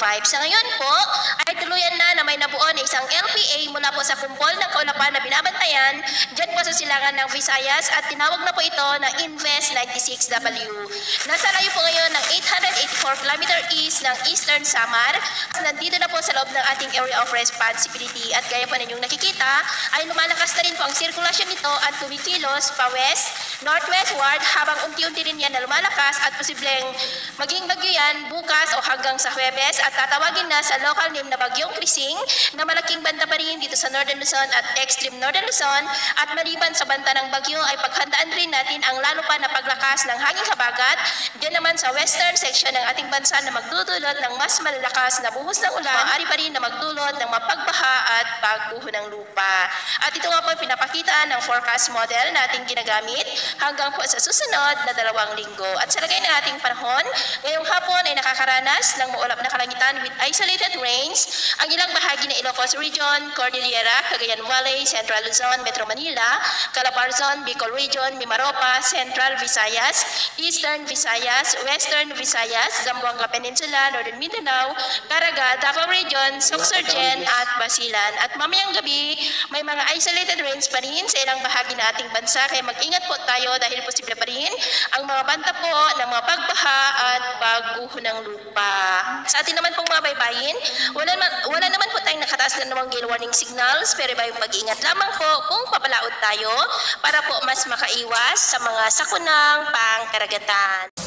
Sa ngayon po, ay tuluyan na may nabuo na isang LPA mula po sa kumpol ng kaulapan na binabantayan dyan po sa silangan ng Visayas at tinawag na po ito na Invest 96W. Nasa layo po ngayon ng 884 km east ng Eastern Samar. Nandito na po sa loob ng ating area of responsibility at gaya po ninyong nakikita ay lumalakas na rin po ang sirkulasyon nito at kumikilos pa west, northwestward habang unti-unti rin yan na lumalakas at posibleng maging bagyo yan bukas o hanggang sa Huwebes at tatawagin na sa local name na Bagyong Krising na malaking banta pa rin dito sa Northern Luzon at Extreme Northern Luzon at maliban sa banta ng bagyo ay paghandaan rin natin ang lalo pa na paglakas ng hangin habagat diyan naman sa western section ng ating bansa na magdudulot ng mas malalakas na buhos ng ulan, maaari pa rin na magdulot ng mapagbaha at pagguho ng lupa. At ito nga po pinapakita ng forecast model na ating ginagamit hanggang po sa susunod na 2 linggo. At sa lagay ng ating panahon, ngayong hapon ay nakakaranas ng maulap na kalangitan with isolated rains ang ilang bahagi ng Ilocos Region, Cordillera, Cagayan Valley, Central Luzon, Metro Manila, Calabarzon, Bicol Region, Mimaropa, Central Visayas, Eastern Visayas, Western Visayas, Zamboanga Peninsula, Northern Mindanao, Caraga, Davao Region, Sorsogon at Basilan. At mamayang gabi, may mga isolated rains pa rin sa ilang bahagi ng ating bansa kaya mag-ingat po tayo dahil posible pa rin ang mga banta po ng mga pagbaha at pagguho ng lupa. Sa atin naman pong mga baybayin, wala naman po tayong nakataas na namang gale warning signals pero iba yung mag-ingat lamang po kung papalaot tayo para po mas makaiwas sa mga sakunang pangkaragatan.